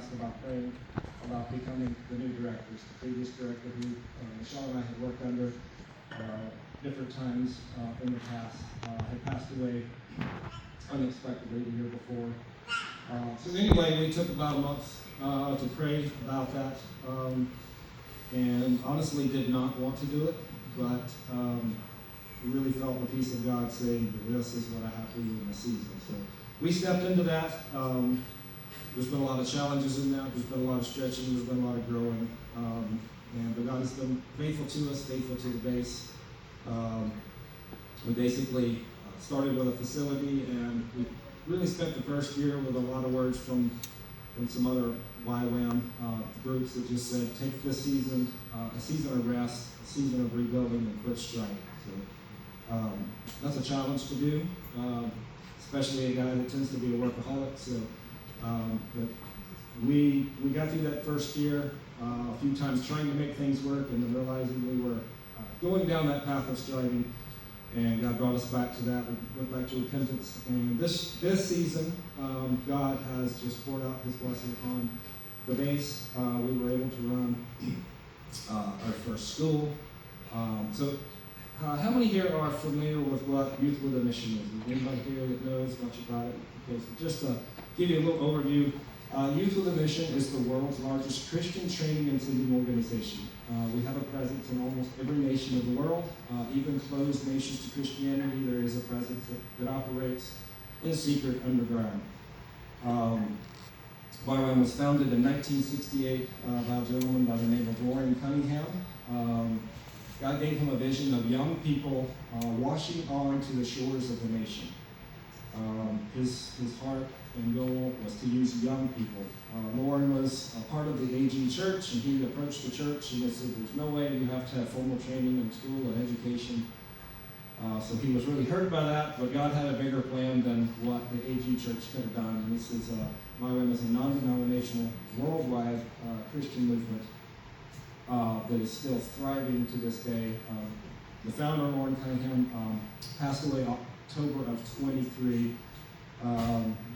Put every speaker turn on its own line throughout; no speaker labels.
asked about praying about becoming the new directors. The previous director who Michelle and I had worked under different times in the past had passed away unexpectedly the year before. So anyway, we took about a month to pray about that, and honestly did not want to do it, but we really felt the peace of God saying that this is what I have to do in this season. So we stepped into that. There's been a lot of challenges in that. There's been a lot of stretching. There's been a lot of growing. But God has been faithful to us, faithful to the base. We basically started with a facility, and we really spent the first year with a lot of words from some other YWAM groups that just said, take this season, a season of rest, a season of rebuilding, and quit striving. So that's a challenge to do, especially a guy that tends to be a workaholic. So but we got through that first year a few times trying to make things work, and then realizing we were going down that path of striving. And God brought us back to that. We went back to repentance. And this season, God has just poured out His blessing on the base. We were able to run our first school. How many here are familiar with what Youth with a Mission is? Is there anybody here that knows much about it? Okay, so just to give you a little overview, Youth with a Mission is the world's largest Christian training and sending organization. We have a presence in almost every nation of the world, even closed nations to Christianity. There is a presence that operates in secret underground. YWAM was founded in 1968 by a gentleman by the name of Warren Cunningham. God gave him a vision of young people washing on to the shores of the nation. His heart and goal was to use young people. Lauren was a part of the AG church, and he approached the church and they said, there's no way you have to have formal training in school and education. So he was really hurt by that, but God had a bigger plan than what the AG church could have done. And this is YWAM is a non-denominational, worldwide Christian movement that is still thriving to this day. The founder, Lauren Cunningham, passed away October of 23.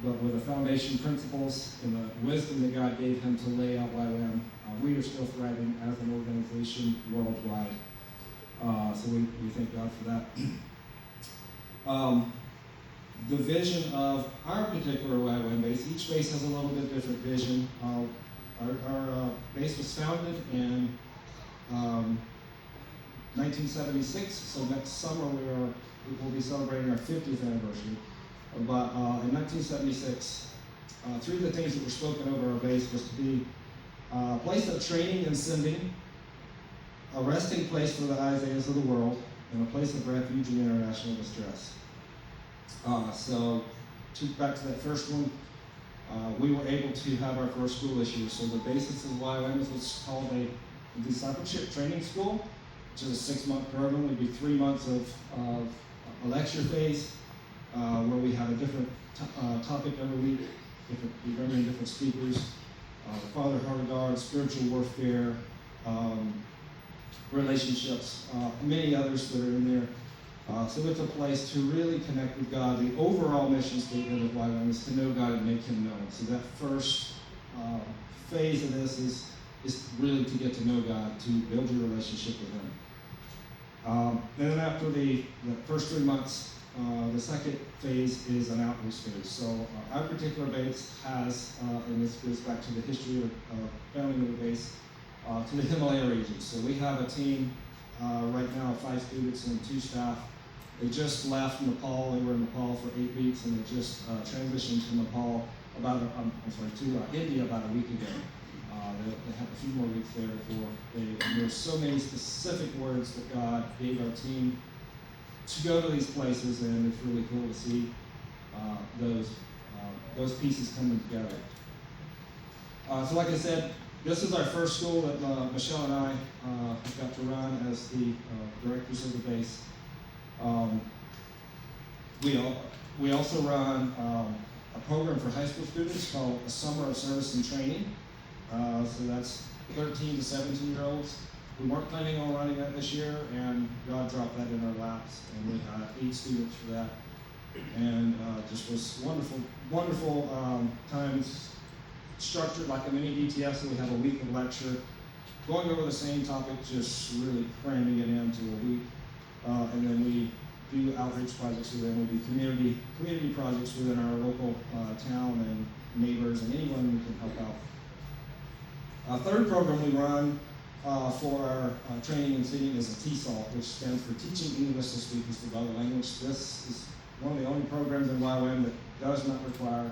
But with the foundation principles and the wisdom that God gave him to lay out YWAM, we are still thriving as an organization worldwide. So we thank God for that. The vision of our particular YWAM base, each base has a little bit different vision. Our base was founded in 1976, so next summer we will be celebrating our 50th anniversary. But in 1976, three of the things that were spoken over our base was to be a place of training and sending, a resting place for the Isaiahs of the world, and a place of refuge and international distress. So back to that first one, we were able to have our first school this year. So the basis of YWAM is what's called a discipleship training school, which is a 6-month program. It'd be 3 months of a lecture phase, where we have a different topic every week. We bring in different speakers, Father, Heart of God, spiritual warfare, relationships, many others that are in there. So it's a place to really connect with God. The overall mission statement of YWAM is to know God and make Him known. So that first phase of this is really to get to know God, to build your relationship with Him. And then after the first 3 months, the second phase is an outreach phase. So our particular base has, and this goes back to the history of founding of the base, to the Himalaya region. So we have a team right now of 5 students and 2 staff. They just left Nepal. They were in Nepal for 8 weeks, and they just transitioned to Nepal to India about a week ago. They have a few more weeks there before there's so many specific words that God gave our team to go to these places, and it's really cool to see those pieces coming together. So like I said, this is our first school that Michelle and I have got to run as the directors of the base. We also run a program for high school students called a Summer of Service and Training. So that's 13 to 17-year-olds. We weren't planning on running that this year, and God dropped that in our laps, and we had 8 students for that. And just was wonderful times structured like a mini DTF, so we have a week of lecture, going over the same topic, just really cramming it into a week. And then we do outreach projects with them. We do community projects within our local town and neighbors and anyone we can help out. Our third program we run for our training and seating is a TSALT, which stands for Teaching English to Speakers of Other Language. This is one of the only programs in YWAM that does not require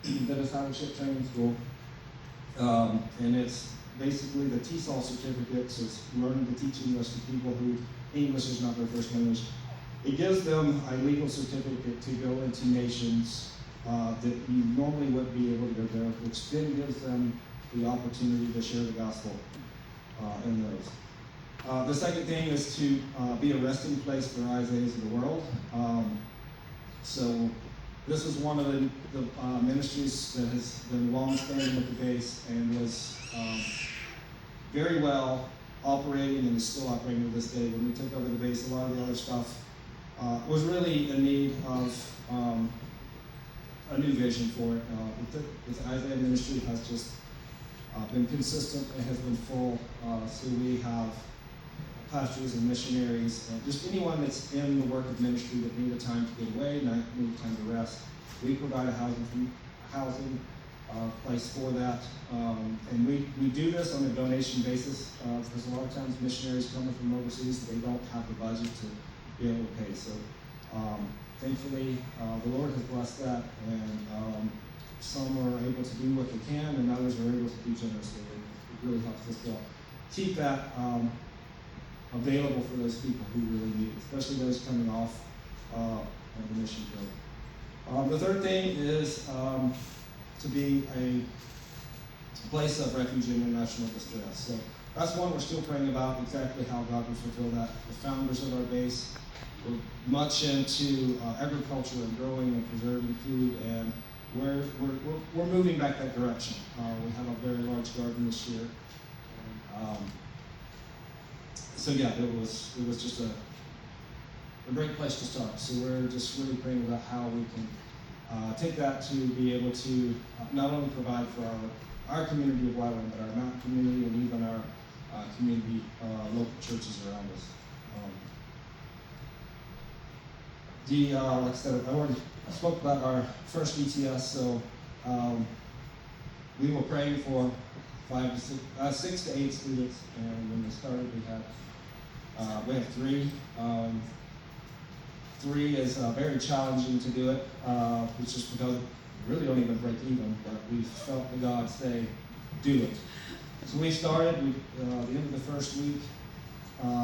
the discipleship training school. And it's basically the TSAL certificate, so it's learning to teach English to people who English is not their first language. It gives them a legal certificate to go into nations that you normally wouldn't be able to go there, which then gives them the opportunity to share the gospel in those. The second thing is to be a resting place for Isaiahs of the world. So this is one of the ministries that has been long-standing with the base and was very well operating and is still operating to this day. When we took over the base, a lot of the other stuff was really in need of a new vision for it. The Isaiah ministry has just been consistent and has been full. So we have pastors and missionaries and just anyone that's in the work of ministry that need a time to get away, need a time to rest. We provide a housing place for that. And we do this on a donation basis because a lot of times missionaries coming from overseas, they don't have the budget to be able to pay. So thankfully, the Lord has blessed that, and some are able to do what they can, and others are able to do generously. It really helps us to keep that available for those people who really need it, especially those coming off of the mission field. The third thing is to be a place of refuge in international distress. So that's one we're still praying about, exactly how God will fulfill that. The founders of our base were much into agriculture and growing and preserving food, and we're moving back that direction. We have a very large garden this year. So yeah, it was just a great place to start. So we're just really praying about how we can take that to be able to not only provide for our community of YWAM, but our mountain community and even our community local churches around us. Like I said, I already spoke about our first ETS, so we were praying for 6 to 8 students, and when we started, we have 3. 3 is very challenging to do it, which is because we really don't even break even, but we felt the God say, do it. So we started, the end of the first week,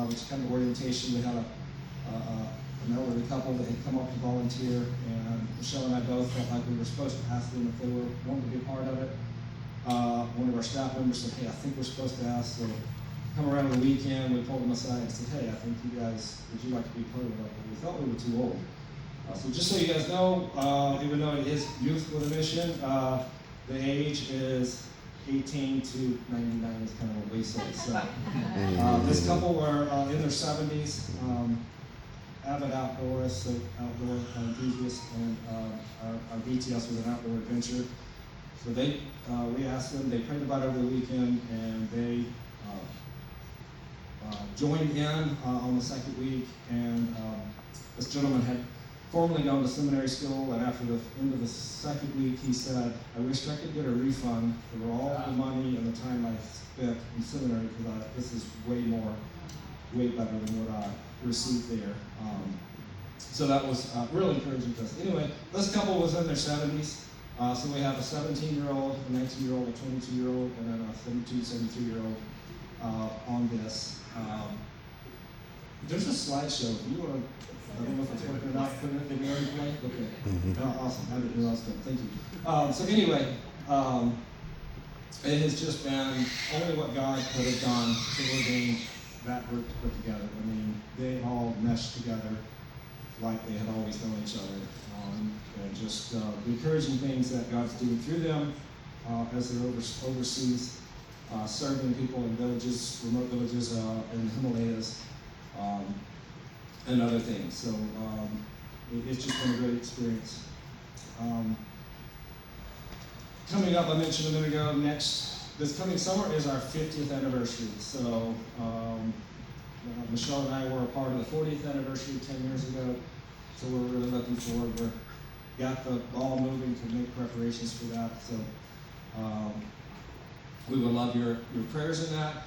which is kind of orientation. We had an elderly couple that had come up to volunteer, and Michelle and I both felt like we were supposed to ask them if they were wanting to be a part of it. One of our staff members said, hey, I think we're supposed to ask. So come around the weekend, we pulled them aside and said, hey, I think you guys, would you like to be part of it? We felt we were too old. So just so you guys know, even though it is youth with a mission, the age is 18 to 99 is kind of what we say. So this couple were in their 70s, avid outdoorists, so outdoor enthusiasts, and our BTS was an outdoor adventure. So we asked them, they prayed about it over the weekend, and they joined in on the second week, and this gentleman had formerly gone to seminary school, and after the end of the second week, he said, I wish I could get a refund for all the money and the time I spent in seminary, because this is way better than what I received there. So that was really encouraging to us. Anyway, this couple was in their 70s, so we have a 17-year-old, a 19-year-old, a 22-year-old, and then a 72, 73-year-old on this. There's a slideshow. If you want to, I don't know if it's working or not, put it in the very play. Okay. Awesome. I didn't realize that. Thank you. So anyway, it has just been only what God could have done to ordain that group to put together. I mean, they all meshed together like they had always known each other. And just the encouraging things that God's doing through them as they're overseas, serving people in villages, remote villages in the Himalayas, and other things. So it's just been a great experience. Coming up, I mentioned a minute ago, this coming summer is our 50th anniversary. So Michelle and I were a part of the 40th anniversary 10 years ago. So we're really looking forward. We've got the ball moving to make preparations for that. So we would love your prayers in that.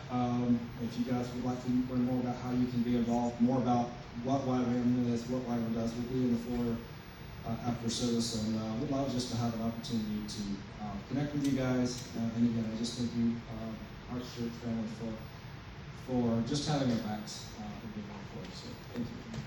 If you guys would like to learn more about how you can be involved, more about what YWAM is, what YWAM does, we'll be in the foyer after service, and we'd love just to have an opportunity to connect with you guys. And again, I just thank you, our church family, for just having your backs and being on for us. So thank you.